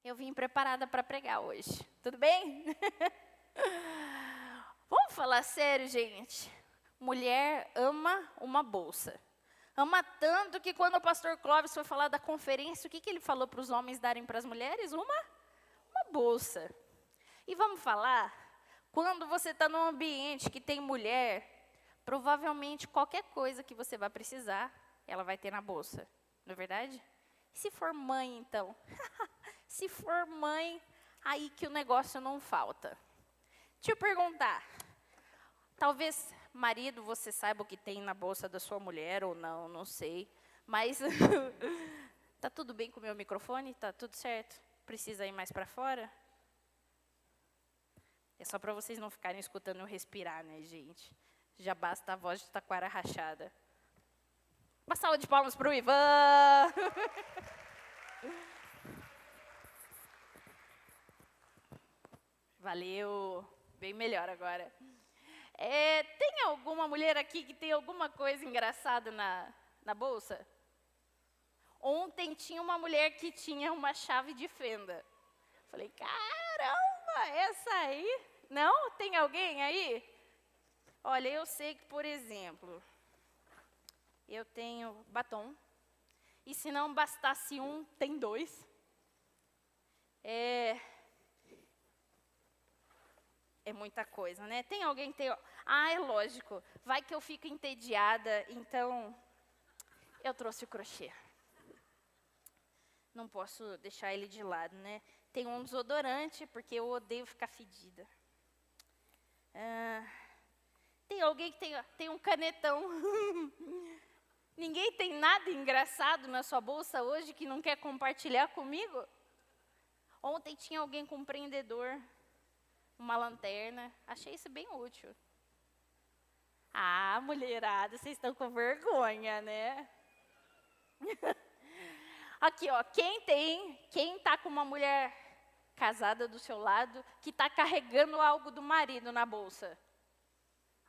Eu vim preparada para pregar hoje. Tudo bem? Vamos falar sério, gente. Mulher ama uma bolsa. Ama tanto que quando o pastor Clóvis foi falar da conferência, o que ele falou para os homens darem para as mulheres? Uma bolsa. E vamos falar, quando você está num ambiente que tem mulher, provavelmente qualquer coisa que você vai precisar, ela vai ter na bolsa. Não é verdade? E se for mãe, então? Se for mãe, aí que o negócio não falta. Deixa eu perguntar. Talvez, marido, você saiba o que tem na bolsa da sua mulher ou não, não sei. Mas, tá tudo bem com o meu microfone? Tá tudo certo? Precisa ir mais para fora? É só para vocês não ficarem escutando eu respirar, né, gente? Já basta a voz de taquara rachada. Uma salva de palmas para o Ivan! Valeu, bem melhor agora. Tem alguma mulher aqui que tem alguma coisa engraçada na bolsa? Ontem tinha uma mulher que tinha uma chave de fenda. Falei, caramba, essa aí? Não? Tem alguém aí? Olha, eu sei que, por exemplo, eu tenho batom. E se não bastasse um, tem dois. É muita coisa, né? Tem alguém que tem... é lógico. Vai que eu fico entediada, então eu trouxe o crochê. Não posso deixar ele de lado, né? Tem um desodorante, porque eu odeio ficar fedida. Tem alguém que tem um canetão. Ninguém tem nada engraçado na sua bolsa hoje que não quer compartilhar comigo? Ontem tinha alguém com um prendedor. Uma lanterna. Achei isso bem útil. Mulherada, vocês estão com vergonha, né? Aqui, ó, quem está com uma mulher casada do seu lado, que está carregando algo do marido na bolsa?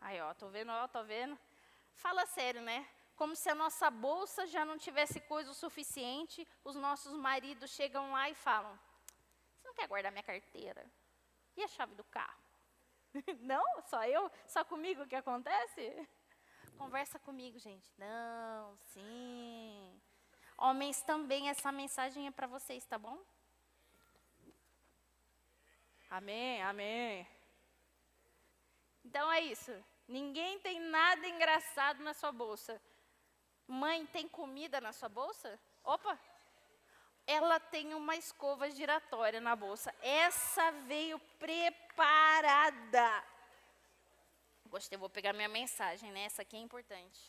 Aí, ó, tô vendo. Fala sério, né? Como se a nossa bolsa já não tivesse coisa o suficiente, os nossos maridos chegam lá e falam, você não quer guardar minha carteira? E a chave do carro? Não? Só eu? Só comigo que acontece? Conversa comigo, gente. Não, sim. Homens também, essa mensagem é para vocês, tá bom? Amém, amém. Então é isso. Ninguém tem nada engraçado na sua bolsa. Mãe, tem comida na sua bolsa? Opa! Ela tem uma escova giratória na bolsa. Essa veio preparada. Gostei, vou pegar minha mensagem, né? Essa aqui é importante.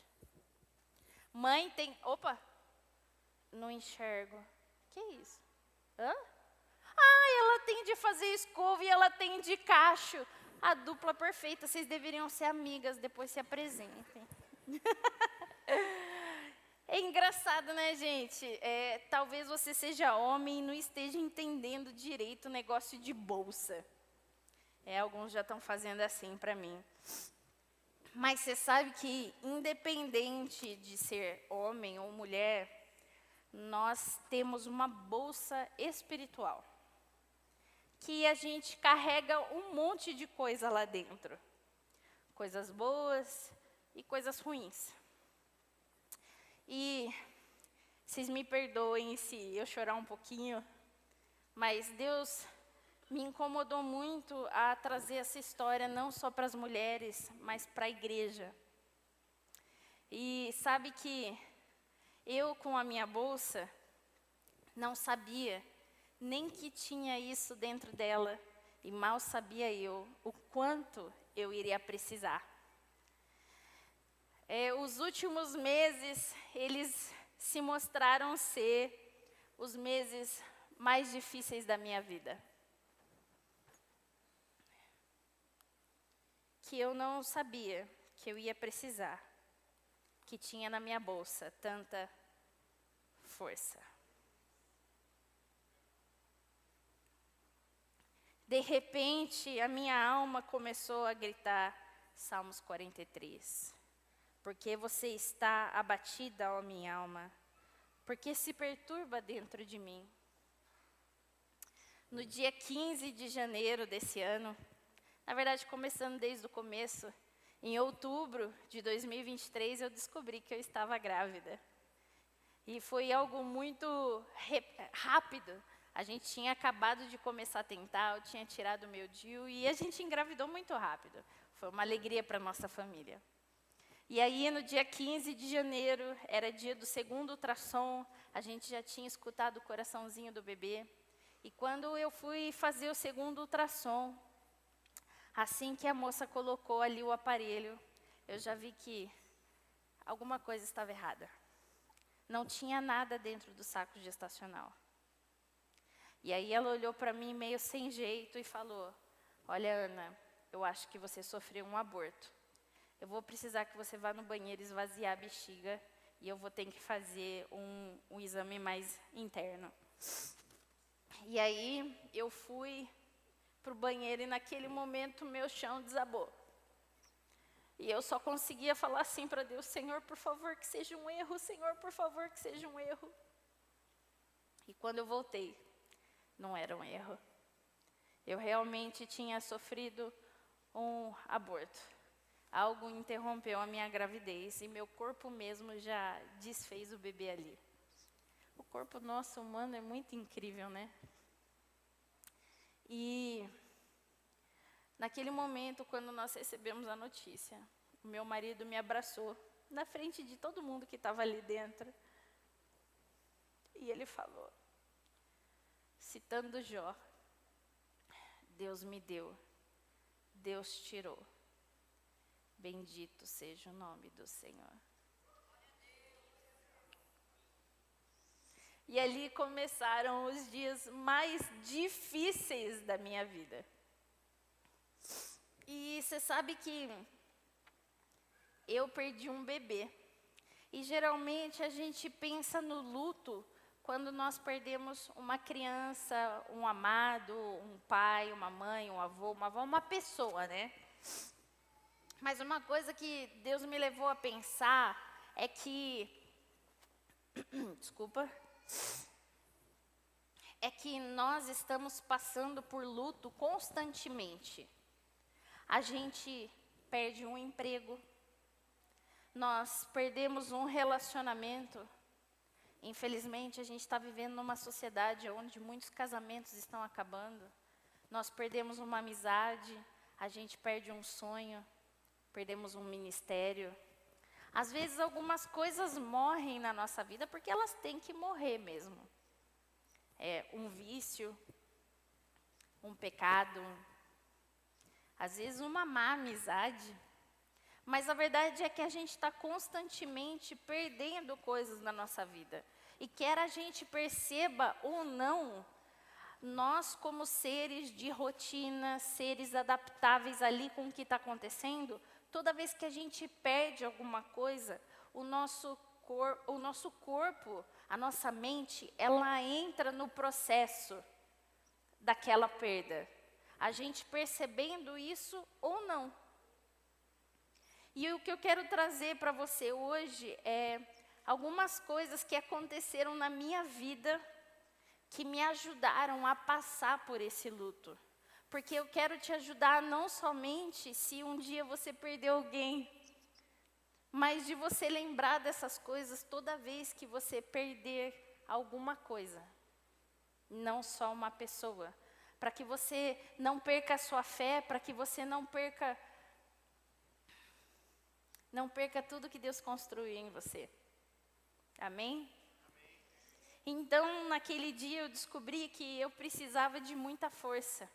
Mãe tem... Opa! Não enxergo. Que isso? Hã? Ela tem de fazer escova e ela tem de cacho. A dupla perfeita. Vocês deveriam ser amigas, depois se apresentem. É engraçado, né, gente? Talvez você seja homem e não esteja entendendo direito o negócio de bolsa. Alguns já estão fazendo assim para mim. Mas você sabe que, independente de ser homem ou mulher, nós temos uma bolsa espiritual. Que a gente carrega um monte de coisa lá dentro. Coisas boas e coisas ruins. E vocês me perdoem se eu chorar um pouquinho, mas Deus me incomodou muito a trazer essa história não só para as mulheres, mas para a igreja. E sabe que eu com a minha bolsa não sabia nem que tinha isso dentro dela, e mal sabia eu o quanto eu iria precisar. Os últimos meses, eles se mostraram ser os meses mais difíceis da minha vida. Que eu não sabia que eu ia precisar, que tinha na minha bolsa tanta força. De repente, a minha alma começou a gritar, Salmos 43. Porque você está abatida, ó minha alma, porque se perturba dentro de mim. No dia 15 de janeiro desse ano, na verdade, começando desde o começo, em outubro de 2023, eu descobri que eu estava grávida. E foi algo muito rápido. A gente tinha acabado de começar a tentar, eu tinha tirado o meu DIU e a gente engravidou muito rápido. Foi uma alegria para a nossa família. E aí, no dia 15 de janeiro, era dia do segundo ultrassom, a gente já tinha escutado o coraçãozinho do bebê. E quando eu fui fazer o segundo ultrassom, assim que a moça colocou ali o aparelho, eu já vi que alguma coisa estava errada. Não tinha nada dentro do saco gestacional. E aí ela olhou para mim meio sem jeito e falou: olha, Ana, eu acho que você sofreu um aborto. Eu vou precisar que você vá no banheiro esvaziar a bexiga e eu vou ter que fazer um exame mais interno. E aí eu fui para o banheiro e naquele momento meu chão desabou. E eu só conseguia falar assim para Deus: Senhor, por favor, que seja um erro, Senhor, por favor, que seja um erro. E quando eu voltei, não era um erro. Eu realmente tinha sofrido um aborto. Algo interrompeu a minha gravidez e meu corpo mesmo já desfez o bebê ali. O corpo nosso humano é muito incrível, né? E naquele momento, quando nós recebemos a notícia, o meu marido me abraçou na frente de todo mundo que estava ali dentro. E ele falou, citando Jó: Deus me deu, Deus tirou. Bendito seja o nome do Senhor. E ali começaram os dias mais difíceis da minha vida. E você sabe que eu perdi um bebê. E geralmente a gente pensa no luto quando nós perdemos uma criança, um amado, um pai, uma mãe, um avô, uma avó, uma pessoa, né? Mas uma coisa que Deus me levou a pensar é que, é que nós estamos passando por luto constantemente. A gente perde um emprego, nós perdemos um relacionamento. Infelizmente, a gente está vivendo numa sociedade onde muitos casamentos estão acabando. Nós perdemos uma amizade, a gente perde um sonho. Perdemos um ministério. Às vezes algumas coisas morrem na nossa vida porque elas têm que morrer mesmo. Um vício, um pecado, às vezes uma má amizade. Mas a verdade é que a gente está constantemente perdendo coisas na nossa vida. E quer a gente perceba ou não, nós como seres de rotina, seres adaptáveis ali com o que está acontecendo, toda vez que a gente perde alguma coisa, o nosso corpo, a nossa mente, ela entra no processo daquela perda. A gente percebendo isso ou não. E o que eu quero trazer para você hoje é algumas coisas que aconteceram na minha vida que me ajudaram a passar por esse luto. Porque eu quero te ajudar não somente se um dia você perdeu alguém, mas de você lembrar dessas coisas toda vez que você perder alguma coisa, não só uma pessoa. Para que você não perca a sua fé, para que você não perca tudo que Deus construiu em você. Amém? Então, naquele dia eu descobri que eu precisava de muita força.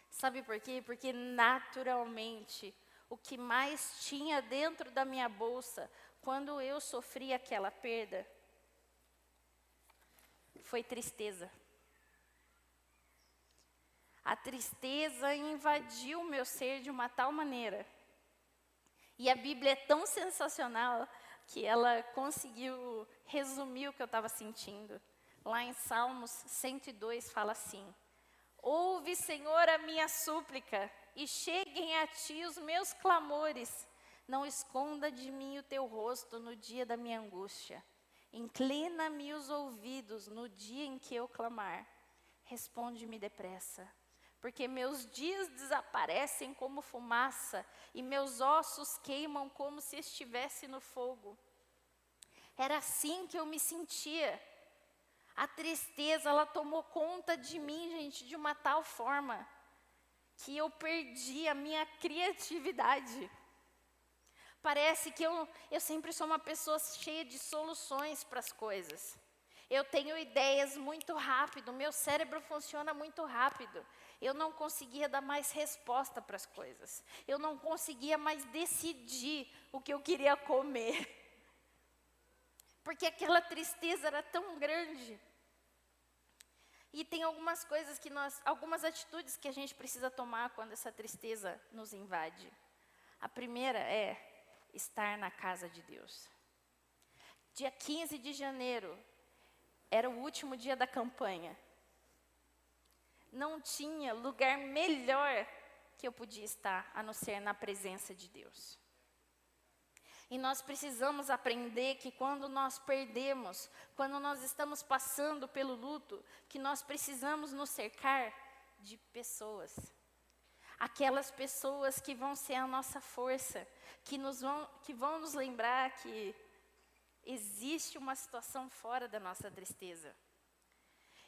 Sabe por quê? Porque naturalmente, o que mais tinha dentro da minha bolsa, quando eu sofri aquela perda, foi tristeza. A tristeza invadiu o meu ser de uma tal maneira. E a Bíblia é tão sensacional que ela conseguiu resumir o que eu estava sentindo. Lá em Salmos 102 fala assim: ouve, Senhor, a minha súplica, e cheguem a ti os meus clamores. Não esconda de mim o teu rosto no dia da minha angústia. Inclina-me os ouvidos no dia em que eu clamar. responde-me depressa, porque meus dias desaparecem como fumaça e meus ossos queimam como se estivesse no fogo. Era assim que eu me sentia. A tristeza, ela tomou conta de mim, gente, de uma tal forma que eu perdi a minha criatividade. Parece que eu sempre sou uma pessoa cheia de soluções para as coisas. Eu tenho ideias muito rápido, meu cérebro funciona muito rápido. Eu não conseguia dar mais resposta para as coisas. Eu não conseguia mais decidir o que eu queria comer. Porque aquela tristeza era tão grande. E tem algumas coisas algumas atitudes que a gente precisa tomar quando essa tristeza nos invade. A primeira é estar na casa de Deus. Dia 15 de janeiro, era o último dia da campanha. Não tinha lugar melhor que eu podia estar, a não ser na presença de Deus. E nós precisamos aprender que quando nós perdemos, quando nós estamos passando pelo luto, que nós precisamos nos cercar de pessoas. Aquelas pessoas que vão ser a nossa força, que vão nos lembrar que existe uma situação fora da nossa tristeza.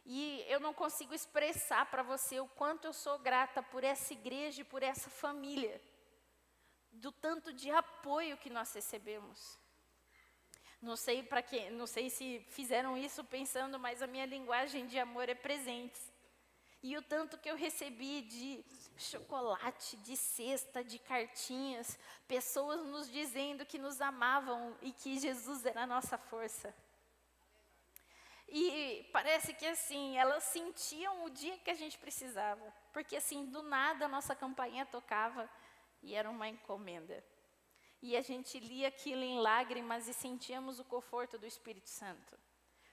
E eu não consigo expressar para você o quanto eu sou grata por essa igreja e por essa família. Do tanto de apoio que nós recebemos. Não sei se fizeram isso pensando, mas a minha linguagem de amor é presentes. E o tanto que eu recebi de chocolate, de cesta, de cartinhas, pessoas nos dizendo que nos amavam e que Jesus era a nossa força. E parece que assim, elas sentiam o dia que a gente precisava. Porque assim, do nada a nossa campainha tocava e era uma encomenda. E a gente lia aquilo em lágrimas e sentíamos o conforto do Espírito Santo.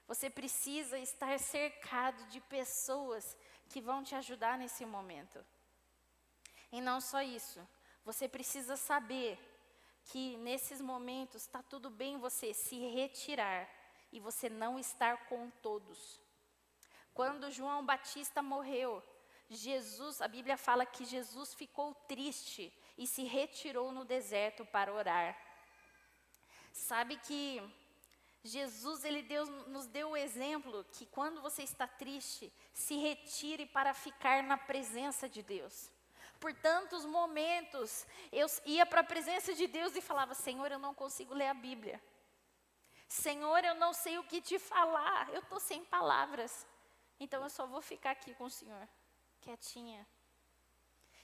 Você precisa estar cercado de pessoas que vão te ajudar nesse momento. E não só isso, você precisa saber que nesses momentos está tudo bem você se retirar e você não estar com todos. Quando João Batista morreu, a Bíblia fala que Jesus ficou triste e se retirou no deserto para orar. Sabe que Jesus, nos deu o exemplo que quando você está triste, se retire para ficar na presença de Deus. Por tantos momentos, eu ia para a presença de Deus e falava: Senhor, eu não consigo ler a Bíblia. Senhor, eu não sei o que te falar, eu estou sem palavras. Então eu só vou ficar aqui com o Senhor, quietinha.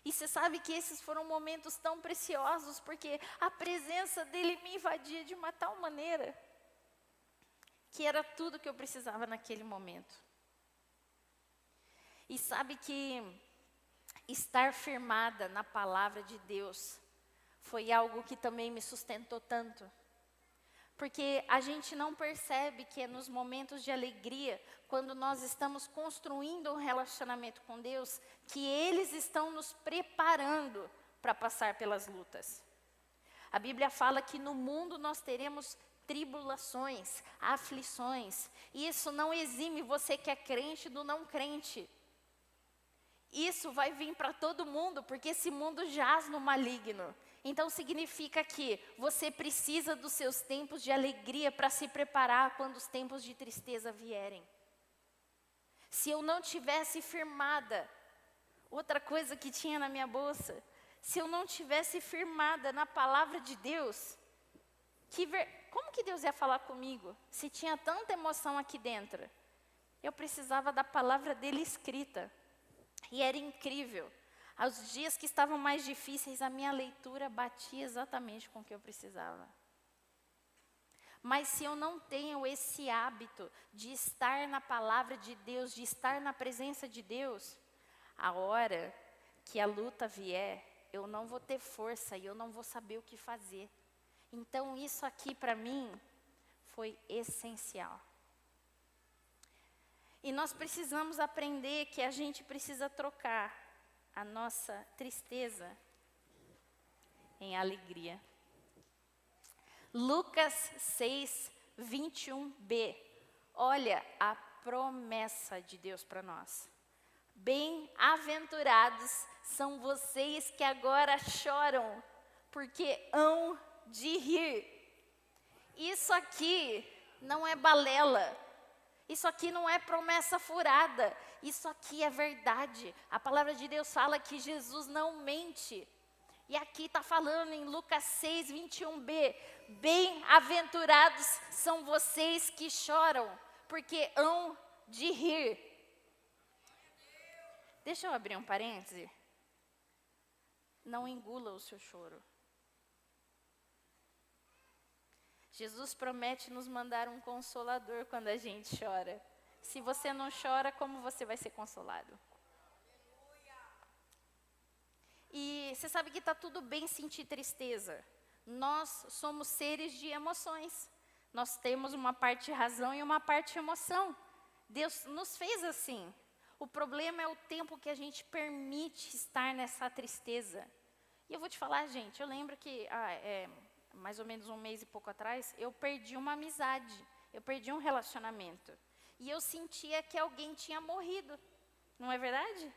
E você sabe que esses foram momentos tão preciosos, porque a presença dele me invadia de uma tal maneira, que era tudo que eu precisava naquele momento. E sabe que estar firmada na palavra de Deus foi algo que também me sustentou tanto. Porque a gente não percebe que é nos momentos de alegria, quando nós estamos construindo um relacionamento com Deus, que eles estão nos preparando para passar pelas lutas. A Bíblia fala que no mundo nós teremos tribulações, aflições. E isso não exime você que é crente do não crente. Isso vai vir para todo mundo, porque esse mundo jaz no maligno. Então significa que você precisa dos seus tempos de alegria para se preparar quando os tempos de tristeza vierem. Se eu não tivesse firmada, outra coisa que tinha na minha bolsa, se eu não tivesse firmada na palavra de Deus, como que Deus ia falar comigo? Se tinha tanta emoção aqui dentro, eu precisava da palavra dele escrita. E era incrível. Aos dias que estavam mais difíceis, a minha leitura batia exatamente com o que eu precisava. Mas se eu não tenho esse hábito de estar na palavra de Deus, de estar na presença de Deus, a hora que a luta vier, eu não vou ter força e eu não vou saber o que fazer. Então isso aqui para mim foi essencial. E nós precisamos aprender que a gente precisa trocar a nossa tristeza em alegria. Lucas 6, 21b. Olha a promessa de Deus para nós. Bem-aventurados são vocês que agora choram, porque hão de rir. Isso aqui não é balela. Isso aqui não é promessa furada. Isso aqui é verdade. A palavra de Deus fala que Jesus não mente. E aqui está falando em Lucas 6, 21b. Bem-aventurados são vocês que choram, porque hão de rir. Deixa eu abrir um parêntese. Não engula o seu choro. Jesus promete nos mandar um consolador quando a gente chora. Se você não chora, como você vai ser consolado? E você sabe que está tudo bem sentir tristeza. Nós somos seres de emoções. Nós temos uma parte razão e uma parte emoção. Deus nos fez assim. O problema é o tempo que a gente permite estar nessa tristeza. E eu vou te falar, gente, eu lembro que mais ou menos um mês e pouco atrás, eu perdi uma amizade, eu perdi um relacionamento. E eu sentia que alguém tinha morrido, não é verdade?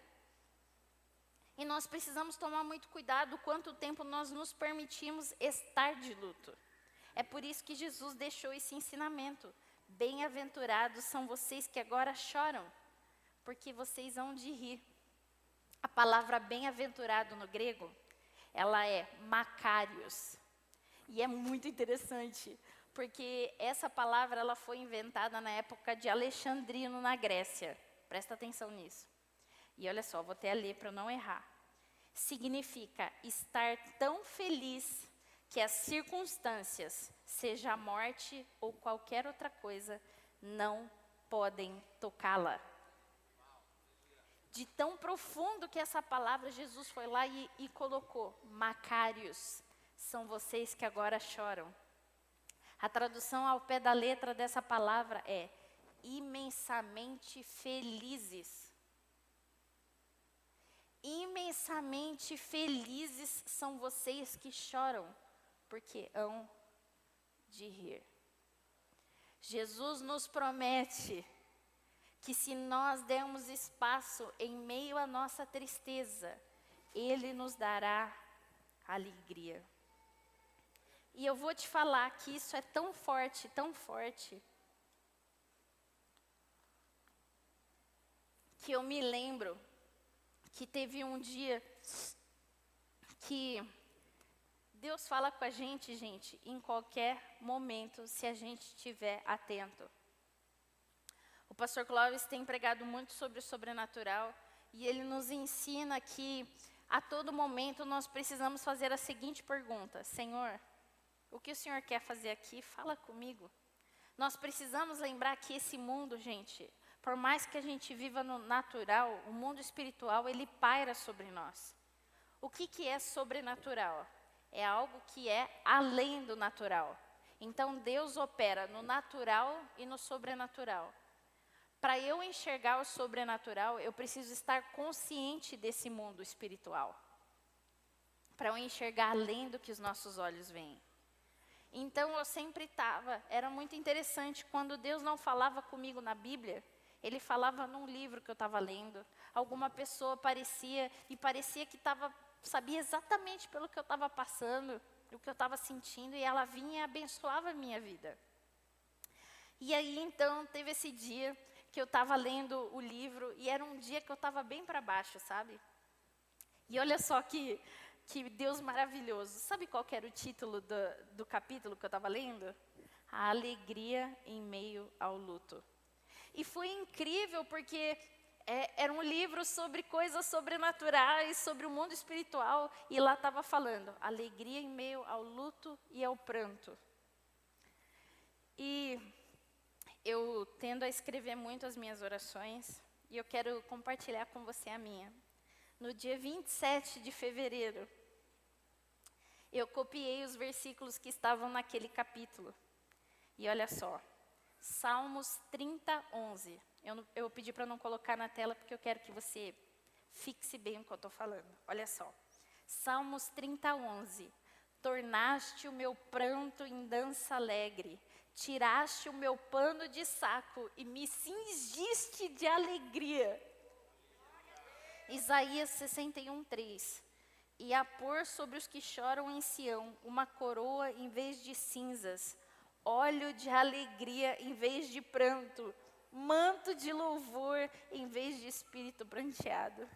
E nós precisamos tomar muito cuidado quanto tempo nós nos permitimos estar de luto. É por isso que Jesus deixou esse ensinamento. Bem-aventurados são vocês que agora choram, porque vocês hão de rir. A palavra bem-aventurado no grego, ela é makarios. E é muito interessante, porque essa palavra ela foi inventada na época de Alexandrino, na Grécia. Presta atenção nisso. E olha só, vou até ler para eu não errar. Significa estar tão feliz que as circunstâncias, seja a morte ou qualquer outra coisa, não podem tocá-la. De tão profundo que essa palavra, Jesus foi lá e colocou, Macários. São vocês que agora choram. A tradução ao pé da letra dessa palavra é imensamente felizes. Imensamente felizes são vocês que choram, porque hão de rir. Jesus nos promete que se nós dermos espaço em meio à nossa tristeza, Ele nos dará alegria. E eu vou te falar que isso é tão forte, que eu me lembro que teve um dia que Deus fala com a gente, em qualquer momento, se a gente estiver atento. O pastor Clóvis tem pregado muito sobre o sobrenatural e ele nos ensina que a todo momento nós precisamos fazer a seguinte pergunta: Senhor, o que o Senhor quer fazer aqui? Fala comigo. Nós precisamos lembrar que esse mundo, gente, por mais que a gente viva no natural, o mundo espiritual, ele paira sobre nós. O que é sobrenatural? É algo que é além do natural. Então Deus opera no natural e no sobrenatural. Para eu enxergar o sobrenatural, eu preciso estar consciente desse mundo espiritual. Para eu enxergar além do que os nossos olhos veem. Então eu sempre era muito interessante, quando Deus não falava comigo na Bíblia, Ele falava num livro que eu estava lendo. Alguma pessoa parecia que sabia exatamente pelo que eu estava passando, o que eu estava sentindo, e ela vinha e abençoava a minha vida. E aí então teve esse dia que eu estava lendo o livro, e era um dia que eu estava bem para baixo, sabe? E olha só que Deus maravilhoso. Sabe qual que era o título do capítulo que eu estava lendo? A alegria em meio ao luto. E foi incrível porque era um livro sobre coisas sobrenaturais, sobre o mundo espiritual. E lá estava falando, alegria em meio ao luto e ao pranto. E eu tendo a escrever muito as minhas orações, e eu quero compartilhar com você a minha. No dia 27 de fevereiro, eu copiei os versículos que estavam naquele capítulo. E olha só, Salmos 30, 11. Eu pedi para não colocar na tela, porque eu quero que você fixe bem o que eu estou falando. Olha só, Salmos 30, 11. Tornaste o meu pranto em dança alegre, tiraste o meu pano de saco e me cingiste de alegria. Isaías 61:3. E a pôr sobre os que choram em Sião uma coroa em vez de cinzas, óleo de alegria em vez de pranto, manto de louvor em vez de espírito pranteado.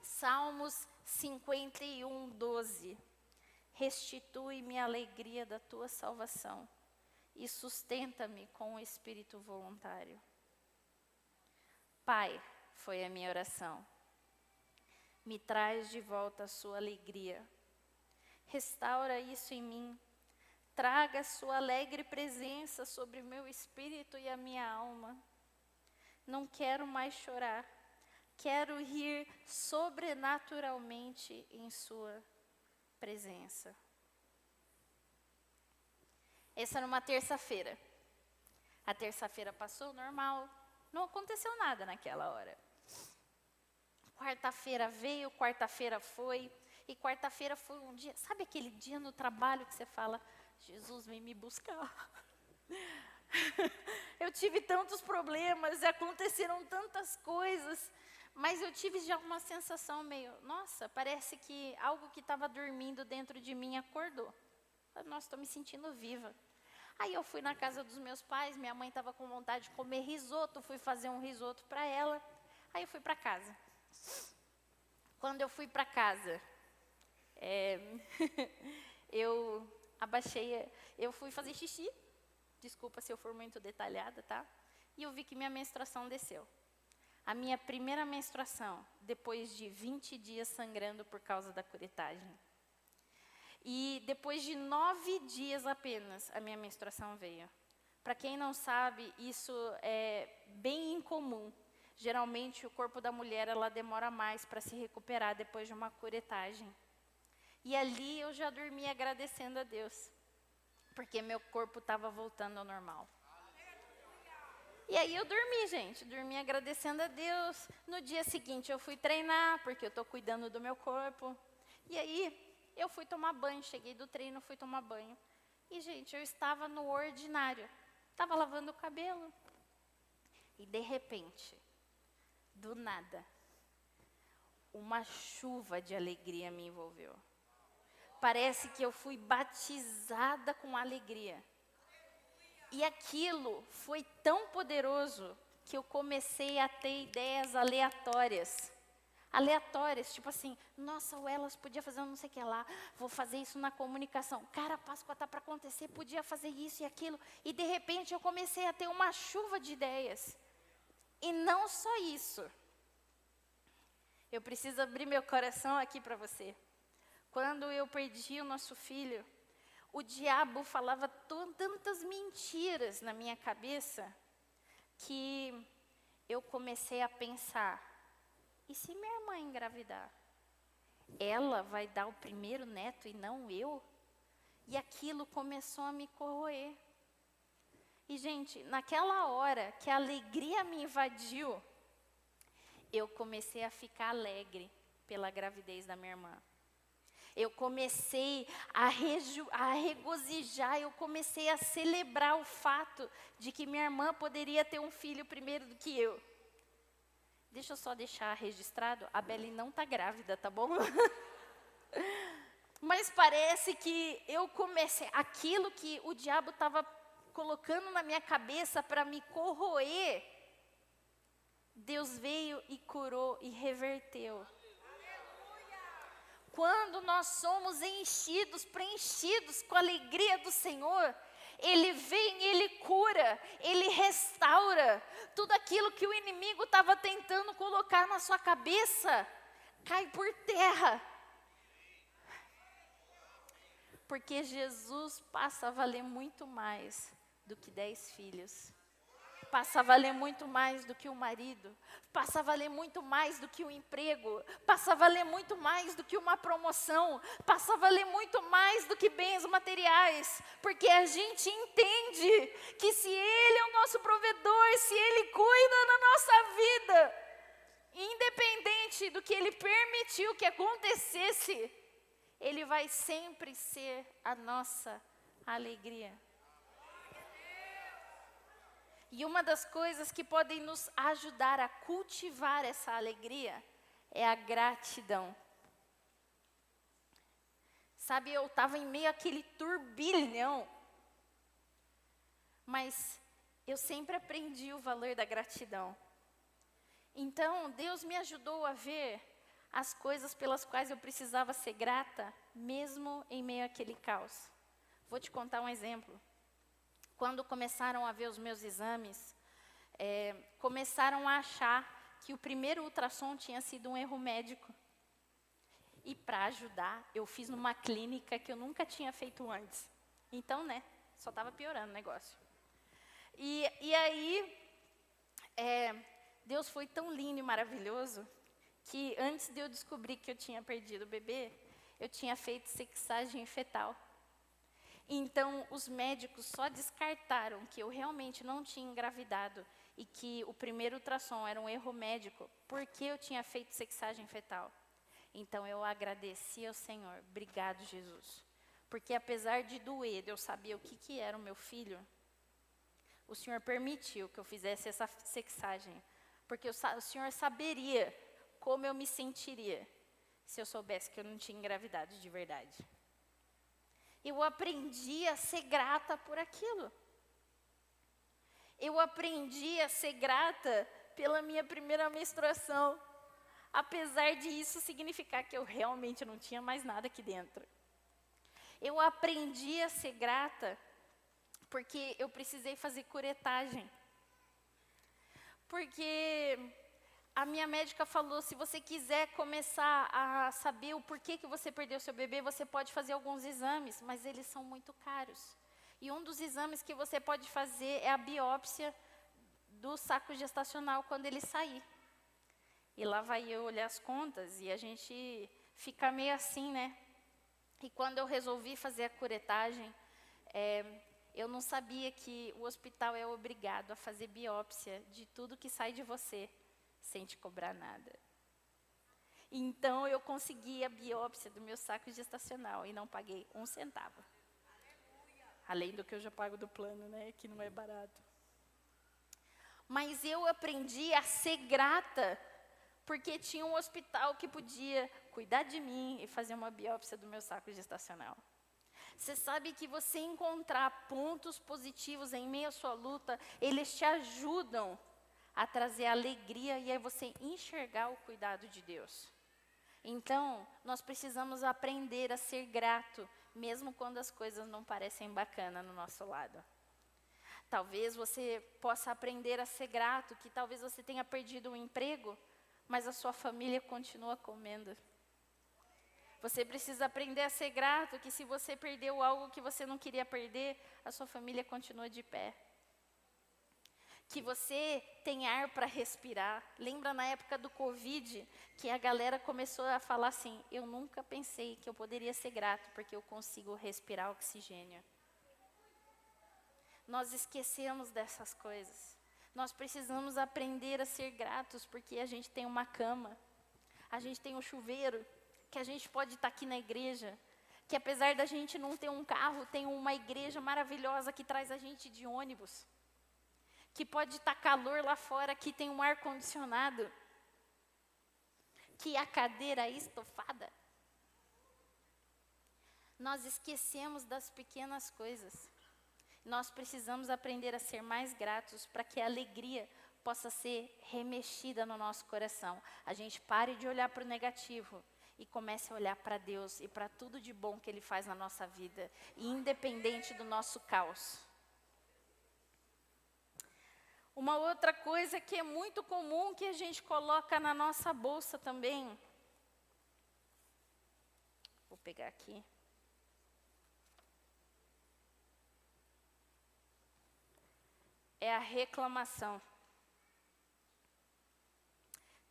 Salmos 51:12. Restitui-me a alegria da tua salvação e sustenta-me com o espírito voluntário. Pai, foi a minha oração. Me traz de volta a sua alegria. Restaura isso em mim. Traga a sua alegre presença sobre o meu espírito e a minha alma. Não quero mais chorar. Quero rir sobrenaturalmente em sua presença. Essa era uma terça-feira. A terça-feira passou normal. Não aconteceu nada naquela hora. Quarta-feira veio, quarta-feira foi. E quarta-feira foi um dia, sabe aquele dia no trabalho que você fala, Jesus vem me buscar. Eu tive tantos problemas, aconteceram tantas coisas, mas eu tive já uma sensação meio, nossa, parece que algo que estava dormindo dentro de mim acordou. Nossa, estou me sentindo viva. Aí eu fui na casa dos meus pais, minha mãe estava com vontade de comer risoto, fui fazer um risoto para ela. Aí eu fui para casa. Quando eu fui para casa, eu fui fazer xixi, desculpa se eu for muito detalhada, tá? E eu vi que minha menstruação desceu. A minha primeira menstruação, depois de 20 dias sangrando por causa da curetagem. E depois de 9 dias apenas, a minha menstruação veio. Para quem não sabe, isso é bem incomum. Geralmente, o corpo da mulher, ela demora mais para se recuperar depois de uma curetagem. E ali eu já dormi agradecendo a Deus, porque meu corpo estava voltando ao normal. E aí eu dormi, gente, dormi agradecendo a Deus. No dia seguinte eu fui treinar, porque eu estou cuidando do meu corpo. E aí eu fui tomar banho, cheguei do treino, fui tomar banho. E, gente, eu estava no ordinário, estava lavando o cabelo. E, de repente, do nada, uma chuva de alegria me envolveu. Parece que eu fui batizada com alegria. E aquilo foi tão poderoso que eu comecei a ter ideias aleatórias. Aleatórias, tipo assim, nossa, o Elas podia fazer não sei o que lá, vou fazer isso na comunicação. Cara, a Páscoa está para acontecer, podia fazer isso e aquilo. E de repente eu comecei a ter uma chuva de ideias. E não só isso. Eu preciso abrir meu coração aqui para você. Quando eu perdi o nosso filho, o diabo falava tantas mentiras na minha cabeça, que eu comecei a pensar, e se minha irmã engravidar? Ela vai dar o primeiro neto e não eu? E aquilo começou a me corroer. E, gente, naquela hora que a alegria me invadiu, eu comecei a ficar alegre pela gravidez da minha irmã. Eu comecei a regozijar, eu comecei a celebrar o fato de que minha irmã poderia ter um filho primeiro do que eu. Deixa eu só deixar registrado, a Beli não está grávida, tá bom? Mas parece que eu comecei, aquilo que o diabo estava colocando na minha cabeça para me corroer, Deus veio e curou e reverteu. Quando nós somos enchidos, preenchidos com a alegria do Senhor, Ele vem, Ele cura, Ele restaura. Tudo aquilo que o inimigo estava tentando colocar na sua cabeça, cai por terra. Porque Jesus passa a valer muito mais do que 10 filhos. Passa a valer muito mais do que o marido, passa a valer muito mais do que o emprego, passa a valer muito mais do que uma promoção, passa a valer muito mais do que bens materiais, porque a gente entende que se Ele é o nosso provedor, se Ele cuida da nossa vida, independente do que Ele permitiu que acontecesse, Ele vai sempre ser a nossa alegria. E uma das coisas que podem nos ajudar a cultivar essa alegria é a gratidão. Sabe, eu estava em meio àquele turbilhão, mas eu sempre aprendi o valor da gratidão. Então, Deus me ajudou a ver as coisas pelas quais eu precisava ser grata, mesmo em meio àquele caos. Vou te contar um exemplo. Quando começaram a ver os meus exames, começaram a achar que o primeiro ultrassom tinha sido um erro médico. E para ajudar, eu fiz numa clínica que eu nunca tinha feito antes. Então, só estava piorando o negócio. E aí, Deus foi tão lindo e maravilhoso, que antes de eu descobrir que eu tinha perdido o bebê, eu tinha feito sexagem fetal. Então, os médicos só descartaram que eu realmente não tinha engravidado e que o primeiro ultrassom era um erro médico, porque eu tinha feito sexagem fetal. Então, eu agradeci ao Senhor. Obrigado, Jesus. Porque apesar de doer, eu sabia o que era o meu filho, o Senhor permitiu que eu fizesse essa sexagem. Porque o Senhor saberia como eu me sentiria se eu soubesse que eu não tinha engravidado de verdade. Eu aprendi a ser grata por aquilo. Eu aprendi a ser grata pela minha primeira menstruação. Apesar de isso significar que eu realmente não tinha mais nada aqui dentro. Eu aprendi a ser grata porque eu precisei fazer curetagem. Porque a minha médica falou, se você quiser começar a saber o porquê que você perdeu seu bebê, você pode fazer alguns exames, mas eles são muito caros. E um dos exames que você pode fazer é a biópsia do saco gestacional quando ele sair. E lá vai eu olhar as contas e a gente fica meio assim, E quando eu resolvi fazer a curetagem, eu não sabia que o hospital é obrigado a fazer biópsia de tudo que sai de você, sem te cobrar nada. Então, eu consegui a biópsia do meu saco gestacional e não paguei 1 centavo. Além do que eu já pago do plano, que não é barato. Mas eu aprendi a ser grata, porque tinha um hospital que podia cuidar de mim e fazer uma biópsia do meu saco gestacional. Você sabe que você encontrar pontos positivos em meio à sua luta, eles te ajudam a trazer alegria e a você enxergar o cuidado de Deus. Então, nós precisamos aprender a ser grato, mesmo quando as coisas não parecem bacanas no nosso lado. Talvez você possa aprender a ser grato, que talvez você tenha perdido um emprego, mas a sua família continua comendo. Você precisa aprender a ser grato, que se você perdeu algo que você não queria perder, a sua família continua de pé. Que você tem ar para respirar. Lembra na época do Covid, que a galera começou a falar assim, eu nunca pensei que eu poderia ser grato, porque eu consigo respirar oxigênio. Nós esquecemos dessas coisas. Nós precisamos aprender a ser gratos, porque a gente tem uma cama, a gente tem um chuveiro, que a gente pode estar aqui na igreja, que apesar da gente não ter um carro, tem uma igreja maravilhosa que traz a gente de ônibus, que pode estar calor lá fora, que tem um ar-condicionado, que a cadeira é estofada. Nós esquecemos das pequenas coisas. Nós precisamos aprender a ser mais gratos para que a alegria possa ser remexida no nosso coração. A gente pare de olhar para o negativo e comece a olhar para Deus e para tudo de bom que Ele faz na nossa vida, independente do nosso caos. Uma outra coisa que é muito comum que a gente coloca na nossa bolsa também. Vou pegar aqui. É a reclamação.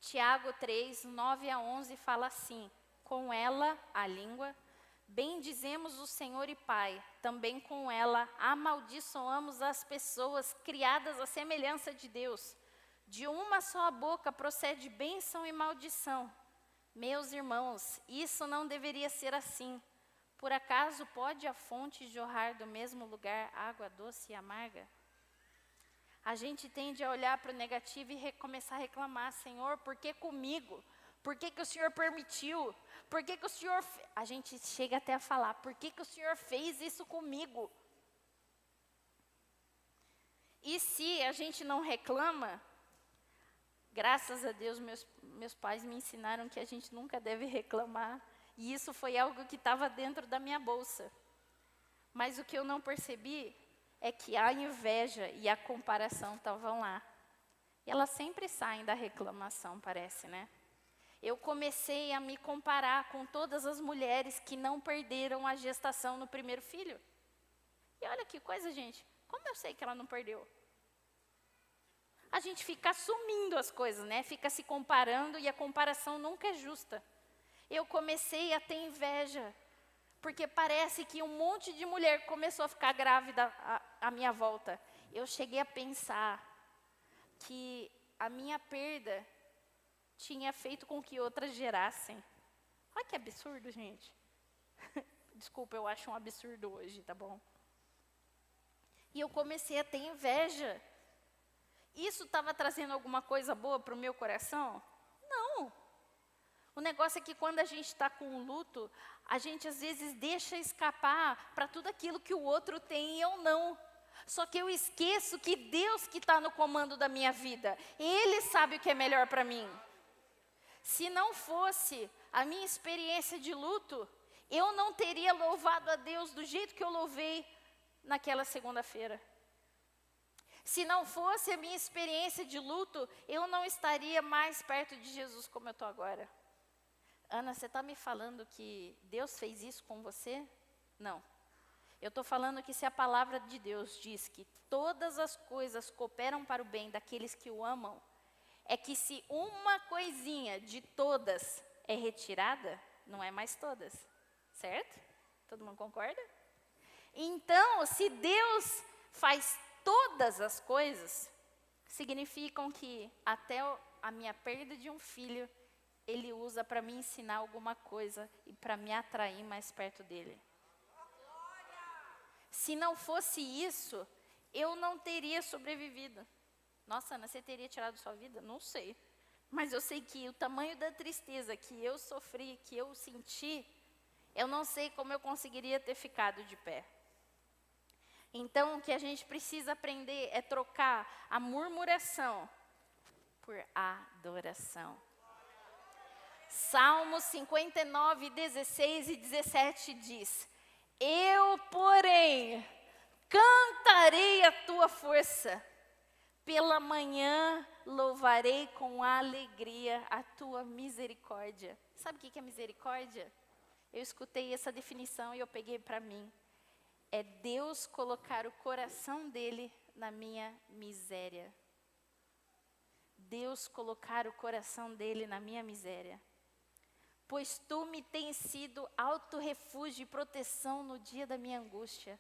Tiago 3, 9 a 11 fala assim, com ela, a língua, bendizemos o Senhor e Pai, também com ela amaldiçoamos as pessoas criadas à semelhança de Deus. De uma só boca procede bênção e maldição. Meus irmãos, isso não deveria ser assim. Por acaso pode a fonte jorrar do mesmo lugar água doce e amarga? a gente tende a olhar para o negativo e começar a reclamar, Senhor, por que comigo? Por que que o Senhor permitiu? Por que que o Senhor... A gente chega até a falar, por que que o Senhor fez isso comigo? E se a gente não reclama, graças a Deus, meus pais me ensinaram que a gente nunca deve reclamar. E isso foi algo que estava dentro da minha bolsa. Mas o que eu não percebi é que a inveja e a comparação estavam lá. E elas sempre saem da reclamação, parece, né? Eu comecei a me comparar com todas as mulheres que não perderam a gestação no primeiro filho. E olha que coisa, gente. Como eu sei que ela não perdeu? A gente fica assumindo as coisas, né? Fica se comparando e a comparação nunca é justa. Eu comecei a ter inveja, porque parece que um monte de mulher começou a ficar grávida à minha volta. Eu cheguei a pensar que a minha perda tinha feito com que outras gerassem. Olha que absurdo, gente. Desculpa, eu acho um absurdo hoje, tá bom? E eu comecei a ter inveja. Isso estava trazendo alguma coisa boa para o meu coração? Não. O negócio é que quando a gente está com um luto, a gente às vezes deixa escapar para tudo aquilo que o outro tem e eu não. Só que eu esqueço que Deus que está no comando da minha vida, Ele sabe o que é melhor para mim. Se não fosse a minha experiência de luto, eu não teria louvado a Deus do jeito que eu louvei naquela segunda-feira. Se não fosse a minha experiência de luto, eu não estaria mais perto de Jesus como eu estou agora. Ana, você está me falando que Deus fez isso com você? Não. Eu estou falando que se a palavra de Deus diz que todas as coisas cooperam para o bem daqueles que o amam, é que se uma coisinha de todas é retirada, não é mais todas. Certo? Todo mundo concorda? Então, se Deus faz todas as coisas, significam que até a minha perda de um filho, Ele usa para me ensinar alguma coisa e para me atrair mais perto dEle. Se não fosse isso, eu não teria sobrevivido. Nossa, Ana, você teria tirado sua vida? Não sei. Mas eu sei que o tamanho da tristeza que eu sofri, que eu senti, eu não sei como eu conseguiria ter ficado de pé. Então, o que a gente precisa aprender é trocar a murmuração por adoração. Salmos 59, 16 e 17 diz: Eu, porém, cantarei a tua força. Pela manhã louvarei com alegria a tua misericórdia. Sabe o que é misericórdia? Eu escutei essa definição e eu peguei para mim. É Deus colocar o coração dele na minha miséria. Deus colocar o coração dele na minha miséria. Pois tu me tens sido alto refúgio e proteção no dia da minha angústia.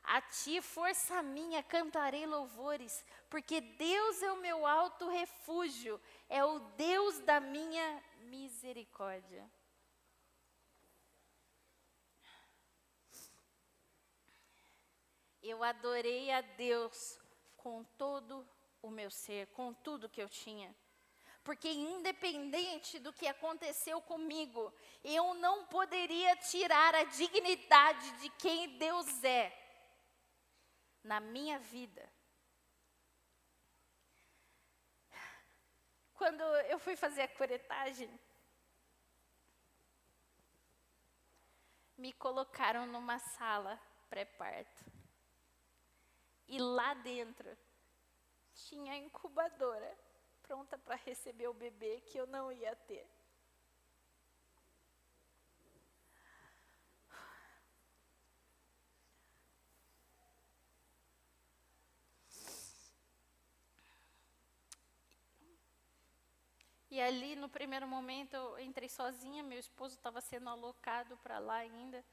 A ti, força minha, cantarei louvores, porque Deus é o meu alto refúgio, é o Deus da minha misericórdia. Eu adorei a Deus com todo o meu ser, com tudo que eu tinha. Porque independente do que aconteceu comigo, eu não poderia tirar a dignidade de quem Deus é na minha vida. Quando eu fui fazer a curetagem, me colocaram numa sala pré-parto. E lá dentro tinha a incubadora pronta para receber o bebê que eu não ia ter. E ali, no primeiro momento, eu entrei sozinha, meu esposo estava sendo alocado para lá ainda.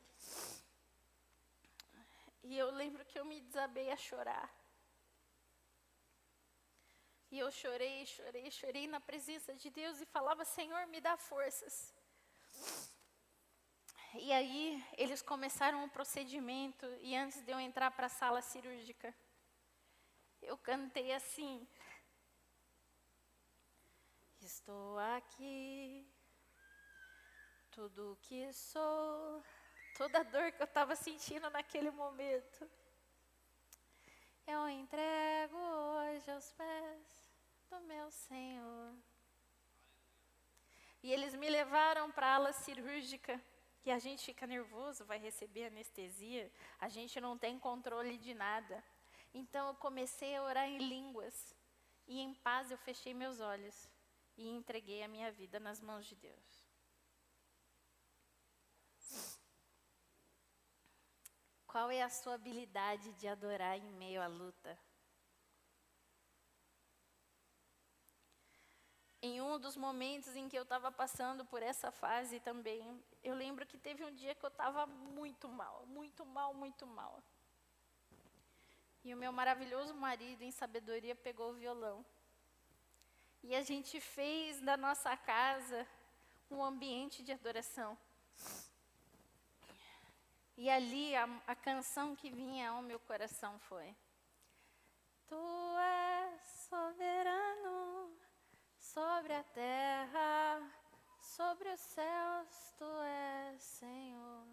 E eu lembro que eu me desabei a chorar. E eu chorei, chorei, chorei na presença de Deus e falava: Senhor, me dá forças. E aí, eles começaram o procedimento, e antes de eu entrar para a sala cirúrgica, eu cantei assim: estou aqui, tudo que sou, toda a dor que eu estava sentindo naquele momento, eu entrego hoje aos pés do meu Senhor. E eles me levaram para a ala cirúrgica, que a gente fica nervoso, vai receber anestesia, a gente não tem controle de nada. Então eu comecei a orar em línguas, e em paz eu fechei meus olhos e entreguei a minha vida nas mãos de Deus. Qual é a sua habilidade de adorar em meio à luta? Em um dos momentos em que eu estava passando por essa fase também, eu lembro que teve um dia que eu estava muito mal, muito mal, muito mal. E o meu maravilhoso marido, em sabedoria, pegou o violão. E a gente fez da nossa casa um ambiente de adoração. E ali a canção que vinha ao meu coração foi: Tu és soberano sobre a terra, sobre os céus, Tu és Senhor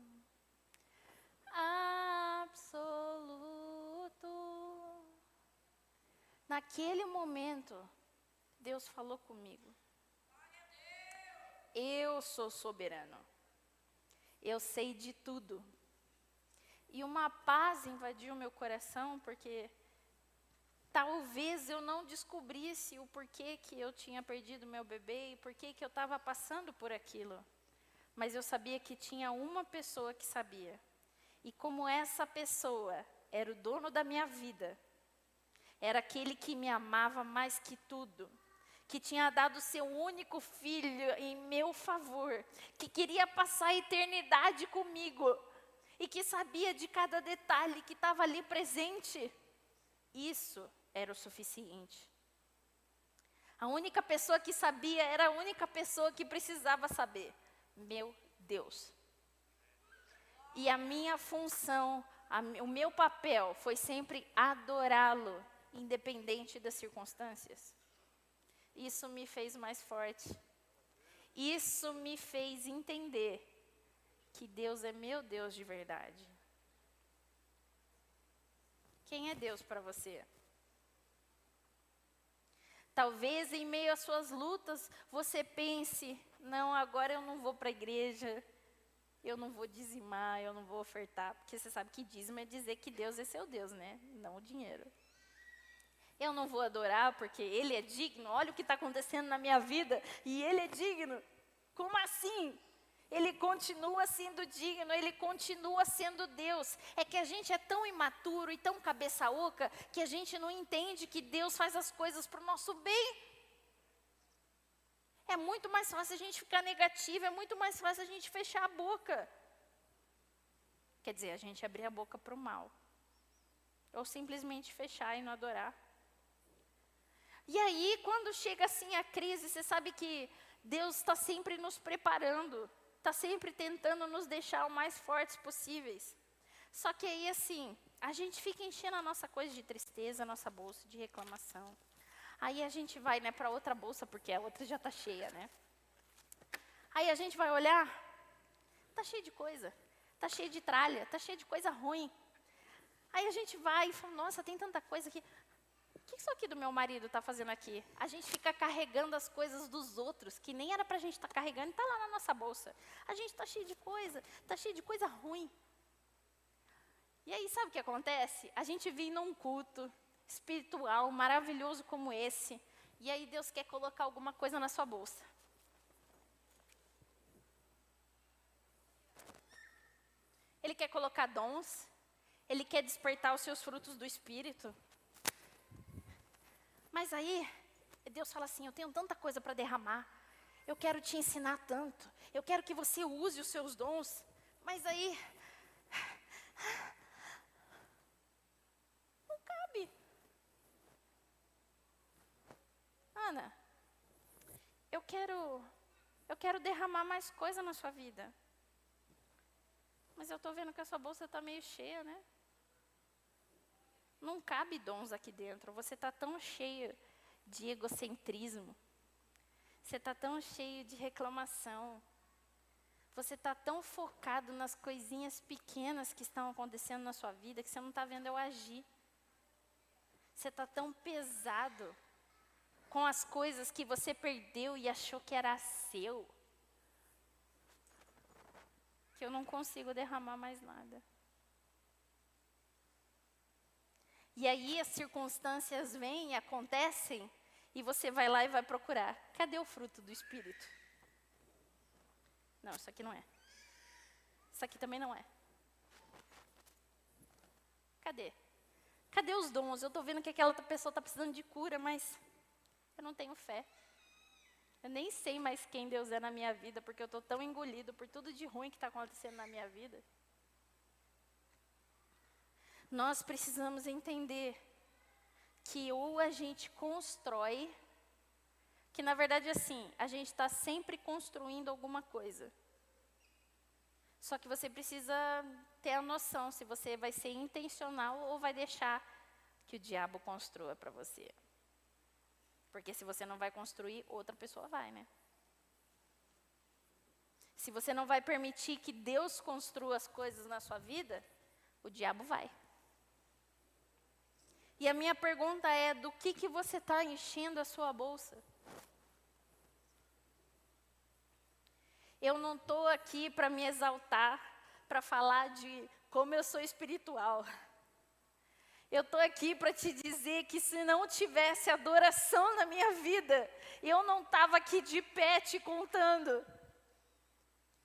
absoluto. Naquele momento, Deus falou comigo: eu sou soberano, eu sei de tudo. E uma paz invadiu meu coração, porque talvez eu não descobrisse o porquê que eu tinha perdido meu bebê e porquê que eu estava passando por aquilo. Mas eu sabia que tinha uma pessoa que sabia. E como essa pessoa era o dono da minha vida, era aquele que me amava mais que tudo, que tinha dado seu único filho em meu favor, que queria passar a eternidade comigo, e que sabia de cada detalhe que estava ali presente, isso era o suficiente. A única pessoa que sabia era a única pessoa que precisava saber: meu Deus. E a minha função, o meu papel foi sempre adorá-lo, independente das circunstâncias. Isso me fez mais forte. Isso me fez entender que Deus é meu Deus de verdade. Quem é Deus para você? Talvez em meio às suas lutas você pense: não, agora eu não vou para a igreja, eu não vou dizimar, eu não vou ofertar, porque você sabe que dízimo é dizer que Deus é seu Deus, né? Não o dinheiro. Eu não vou adorar porque Ele é digno, olha o que está acontecendo na minha vida, e Ele é digno. Como assim? Ele continua sendo digno, Ele continua sendo Deus. É que a gente é tão imaturo e tão cabeça oca, que a gente não entende que Deus faz as coisas para o nosso bem. É muito mais fácil a gente ficar negativo, é muito mais fácil a gente fechar a boca. Quer dizer, a gente abrir a boca para o mal. Ou simplesmente fechar e não adorar. E aí, quando chega assim a crise, você sabe que Deus está sempre nos preparando, está sempre tentando nos deixar o mais fortes possíveis. Só que aí, assim, a gente fica enchendo a nossa coisa de tristeza, a nossa bolsa de reclamação. Aí a gente vai, né, para outra bolsa, porque a outra já está cheia, né? Aí a gente vai olhar, está cheio de coisa, está cheio de tralha, está cheio de coisa ruim. Aí a gente vai e fala: nossa, tem tanta coisa aqui. O que isso aqui do meu marido está fazendo aqui? A gente fica carregando as coisas dos outros, que nem era para a gente estar carregando, e está lá na nossa bolsa. A gente está cheio de coisa, está cheio de coisa ruim. E aí, sabe o que acontece? A gente vem num culto espiritual maravilhoso como esse, e aí Deus quer colocar alguma coisa na sua bolsa. Ele quer colocar dons, Ele quer despertar os seus frutos do Espírito. Mas aí, Deus fala assim: eu tenho tanta coisa para derramar, eu quero te ensinar tanto, eu quero que você use os seus dons, mas aí, não cabe. Ana, eu quero derramar mais coisa na sua vida, mas eu estou vendo que a sua bolsa está meio cheia, né? Não cabe dons aqui dentro. Você está tão cheio de egocentrismo. Você está tão cheio de reclamação. Você está tão focado nas coisinhas pequenas que estão acontecendo na sua vida que você não está vendo eu agir. Você está tão pesado com as coisas que você perdeu e achou que era seu, que eu não consigo derramar mais nada. E aí as circunstâncias vêm e acontecem, e você vai lá e vai procurar. Cadê o fruto do Espírito? Não, isso aqui não é. Isso aqui também não é. Cadê? Cadê os dons? Eu estou vendo que aquela pessoa está precisando de cura, mas eu não tenho fé. Eu nem sei mais quem Deus é na minha vida, porque eu estou tão engolido por tudo de ruim que está acontecendo na minha vida. Nós precisamos entender que ou a gente constrói, que na verdade assim, a gente está sempre construindo alguma coisa. Só que você precisa ter a noção se você vai ser intencional ou vai deixar que o diabo construa para você. Porque se você não vai construir, outra pessoa vai, né? Se você não vai permitir que Deus construa as coisas na sua vida, o diabo vai. E a minha pergunta é, do que você está enchendo a sua bolsa? Eu não estou aqui para me exaltar, para falar de como eu sou espiritual. Eu estou aqui para te dizer que se não tivesse adoração na minha vida, eu não estava aqui de pé te contando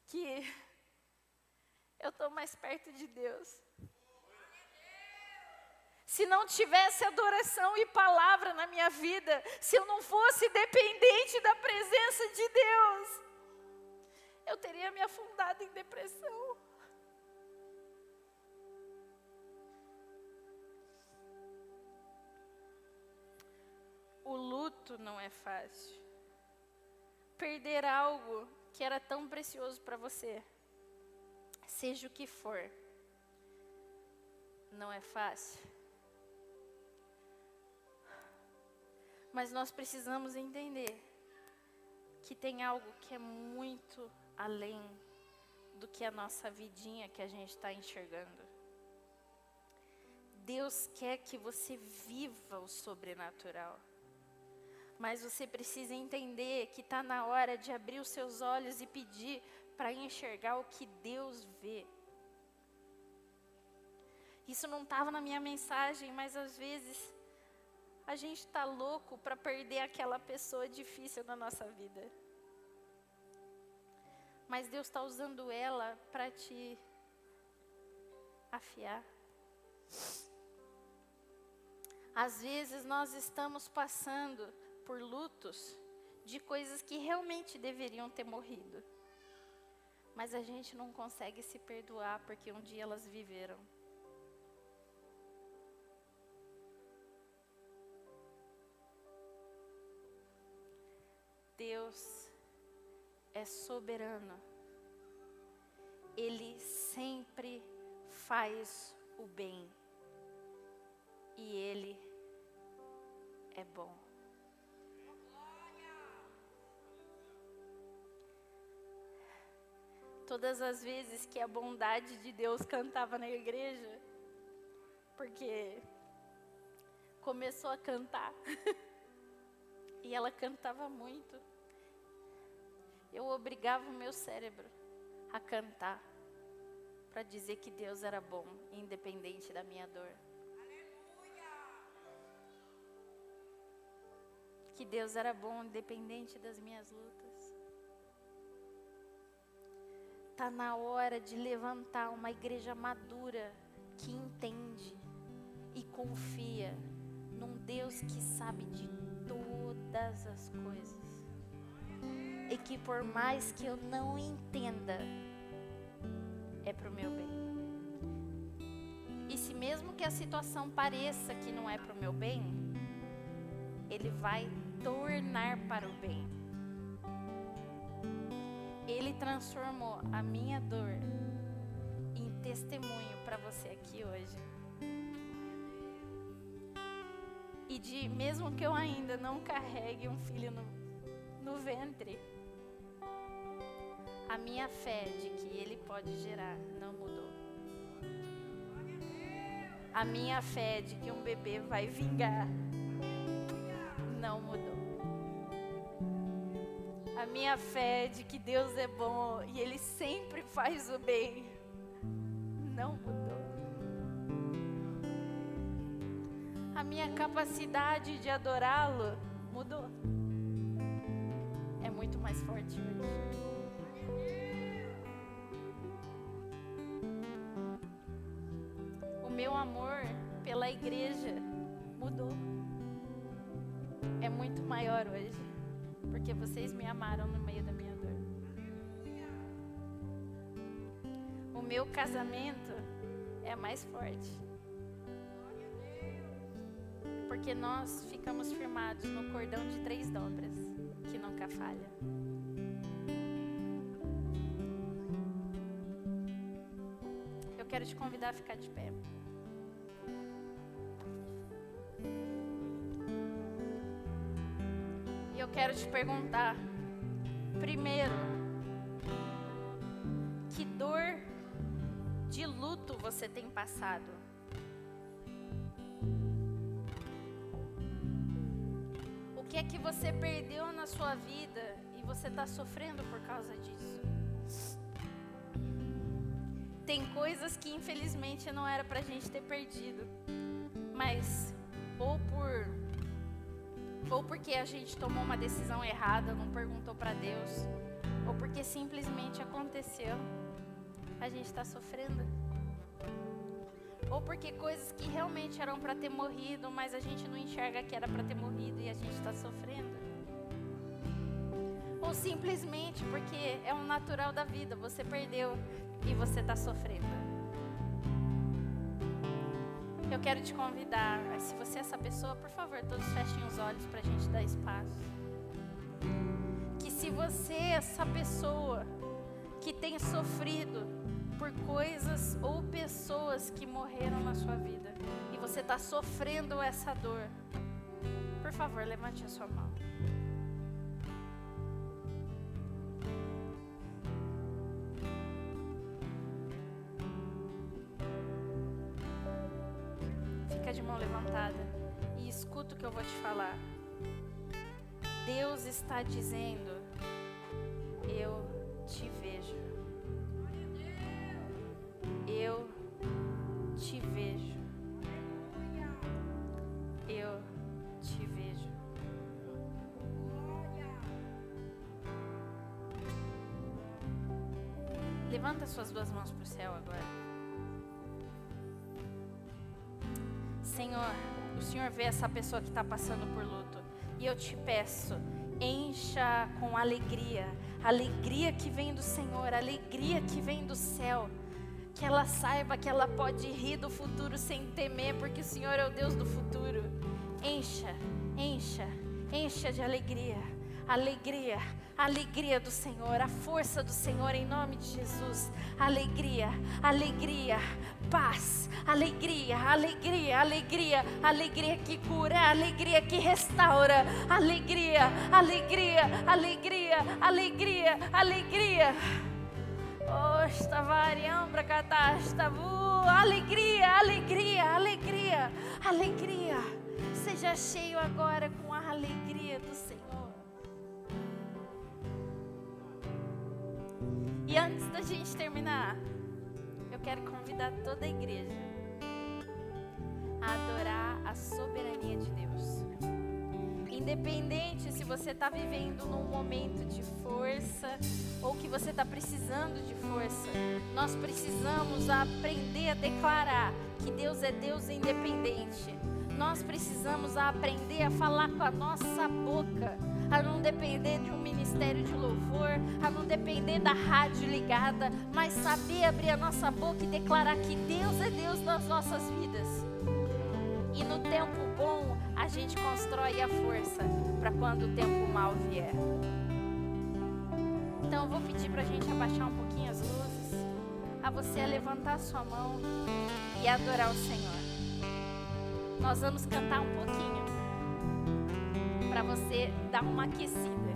que eu estou mais perto de Deus. Se não tivesse adoração e palavra na minha vida, se eu não fosse dependente da presença de Deus, eu teria me afundado em depressão. O luto não é fácil. Perder algo que era tão precioso para você, seja o que for, não é fácil. Mas nós precisamos entender que tem algo que é muito além do que a nossa vidinha que a gente está enxergando. Deus quer que você viva o sobrenatural. Mas você precisa entender que está na hora de abrir os seus olhos e pedir para enxergar o que Deus vê. Isso não estava na minha mensagem, mas às vezes a gente está louco para perder aquela pessoa difícil na nossa vida. Mas Deus está usando ela para te afiar. Às vezes nós estamos passando por lutos de coisas que realmente deveriam ter morrido. Mas a gente não consegue se perdoar porque um dia elas viveram. Deus é soberano. Ele sempre faz o bem. E Ele é bom. Todas as vezes que a bondade de Deus cantava na igreja, porque começou a cantar, e ela cantava muito, eu obrigava o meu cérebro a cantar, para dizer que Deus era bom, independente da minha dor. Que Deus era bom, independente das minhas lutas. Está na hora de levantar uma igreja madura, que entende e confia num Deus que sabe de todas as coisas. E que por mais que eu não entenda, é para o meu bem. E se mesmo que a situação pareça que não é para o meu bem, Ele vai tornar para o bem. Ele transformou a minha dor em testemunho para você aqui hoje. e de mesmo que eu ainda não carregue um filho no ventre, a minha fé de que ele pode gerar não mudou. A minha fé de que um bebê vai vingar não mudou. A minha fé de que Deus é bom e Ele sempre faz o bem não mudou. A minha capacidade de adorá-lo mudou. É muito mais forte hoje. O meu amor pela igreja mudou. É muito maior hoje, porque vocês me amaram no meio da minha dor. O meu casamento é mais forte, porque nós ficamos firmados no cordão de 3 dobras, que nunca falha. Eu quero te convidar a ficar de pé. E eu quero te perguntar, primeiro, que dor de luto você tem passado? O que é que você perdeu na sua vida e você está sofrendo por causa disso? Tem coisas que infelizmente não era pra gente ter perdido, mas ou porque a gente tomou uma decisão errada, não perguntou para Deus, ou porque simplesmente aconteceu, a gente está sofrendo. Ou porque coisas que realmente eram para ter morrido, mas a gente não enxerga que era para ter morrido e a gente está sofrendo. Ou simplesmente porque é um natural da vida, você perdeu e você está sofrendo. Eu quero te convidar, se você é essa pessoa, por favor, todos fechem os olhos para a gente dar espaço. Que se você é essa pessoa que tem sofrido por coisas ou pessoas que morreram na sua vida, e você está sofrendo essa dor, por favor, levante a sua mão. De mão levantada e escuta o que eu vou te falar. Deus está dizendo: eu te vejo. Eu te vejo. Eu te vejo. Levanta suas 2 mãos para o céu agora. Senhor, o Senhor vê essa pessoa que está passando por luto. E eu te peço, encha com alegria. Alegria que vem do Senhor, alegria que vem do céu. Que ela saiba que ela pode rir do futuro sem temer, porque o Senhor é o Deus do futuro. Encha, encha, encha de alegria. Alegria, alegria do Senhor, a força do Senhor em nome de Jesus. Alegria, alegria, paz, alegria, alegria, alegria, alegria que cura, alegria que restaura, alegria, alegria, alegria, alegria, alegria. Alegria, alegria, alegria, alegria. Seja cheio agora com a alegria do Senhor. E antes da gente terminar, eu quero convidar toda a igreja a adorar a soberania de Deus. Independente se você está vivendo num momento de força ou que você está precisando de força, nós precisamos aprender a declarar que Deus é Deus independente. Nós precisamos aprender a falar com a nossa boca, a não depender de um ministério de louvor, a não depender da rádio ligada, mas saber abrir a nossa boca e declarar que Deus é Deus nas nossas vidas. E no tempo bom, a gente constrói a força para quando o tempo mal vier. Então eu vou pedir para a gente abaixar um pouquinho as luzes, a você a levantar a sua mão e adorar o Senhor. Nós vamos cantar um pouquinho. você dar uma aquecida.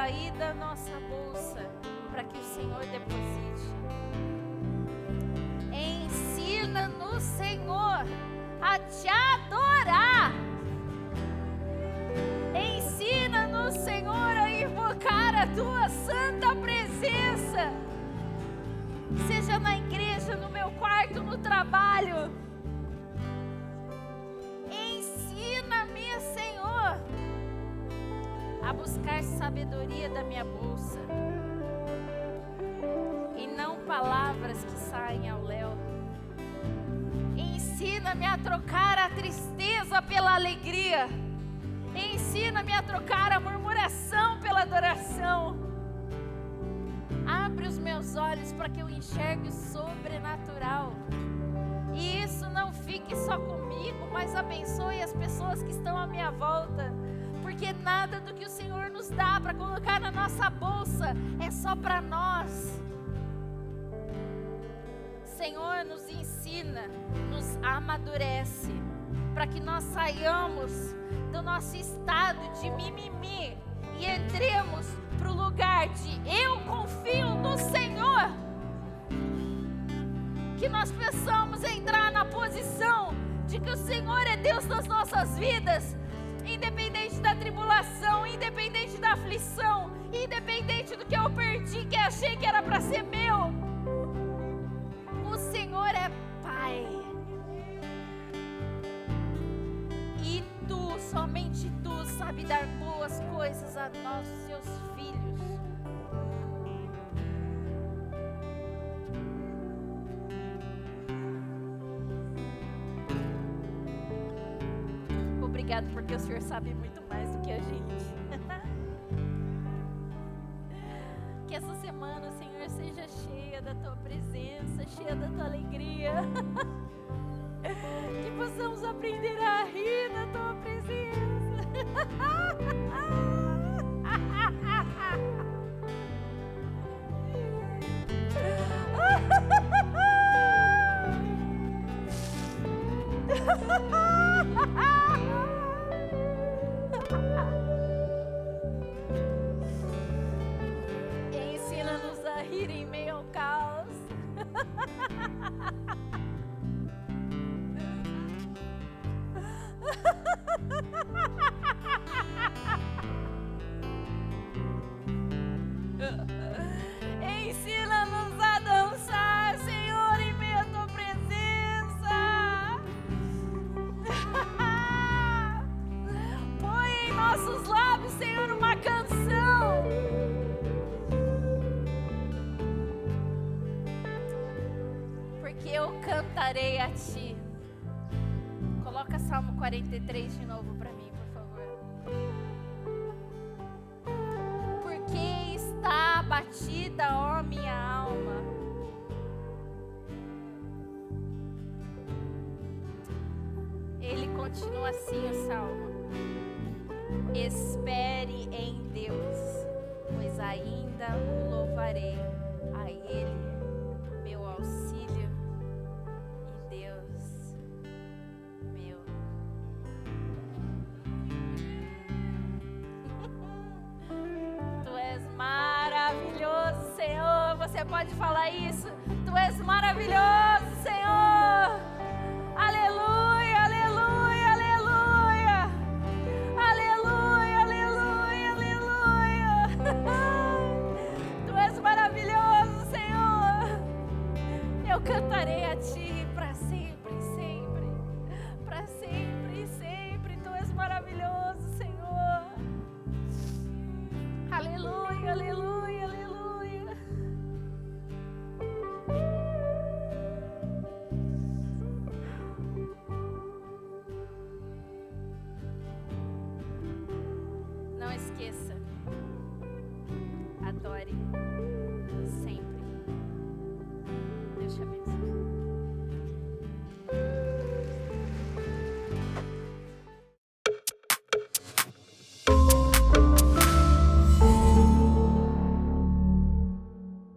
sair da nossa bolsa para que o Senhor deposite. Ensina-nos, Senhor, a te adorar. Ensina-nos, Senhor, a invocar a tua santa presença. Seja na igreja, no meu quarto, no trabalho. Ensina-me, Senhor, a buscar sabedoria da minha bolsa e não palavras que saem ao léu. Ensina-me a trocar a tristeza pela alegria. Ensina-me a trocar a murmuração pela adoração. Abre os meus olhos para que eu enxergue o sobrenatural. E isso não fique só comigo, mas abençoe as pessoas que estão à minha volta. Porque nada do que o Senhor nos dá para colocar na nossa bolsa é só para nós. Senhor, nos ensina, nos amadurece, para que nós saiamos do nosso estado de mimimi e entremos para o lugar de eu confio no Senhor. Que nós possamos entrar na posição de que o Senhor é Deus das nossas vidas, independente da tribulação, independente da aflição, independente do que eu perdi, que achei que era para ser meu. O Senhor é Pai. E Tu, somente Tu, sabe dar boas coisas a nós, seus filhos. Obrigado, porque o Senhor sabe muito mais do que a gente. Que essa semana, Senhor, seja cheia da Tua presença, cheia da Tua alegria. Que possamos aprender a rir na Tua presença. Ensina-nos a rir em meio ao caos. Ensina-nos a dançar, Senhor, em meio à Tua presença. Põe em nossos lábios, Senhor, uma canção. Porque eu cantarei a Ti. Coloca Salmo 43 de novo para mim, por favor. Porque está abatida, ó minha alma. Ele continua assim o Salmo. Espere em Deus, pois ainda o louvarei, a Ele, meu auxílio e Deus meu. Tu és maravilhoso, Senhor. Você pode falar isso? Tu és maravilhoso, Senhor. Aleluia, aleluia, aleluia. Aleluia, aleluia, aleluia. Tu és maravilhoso, Senhor. Eu cantarei a Ti para sempre, sempre. Para sempre, sempre. Tu és maravilhoso, Senhor. Aleluia, aleluia, aleluia. Não esqueça,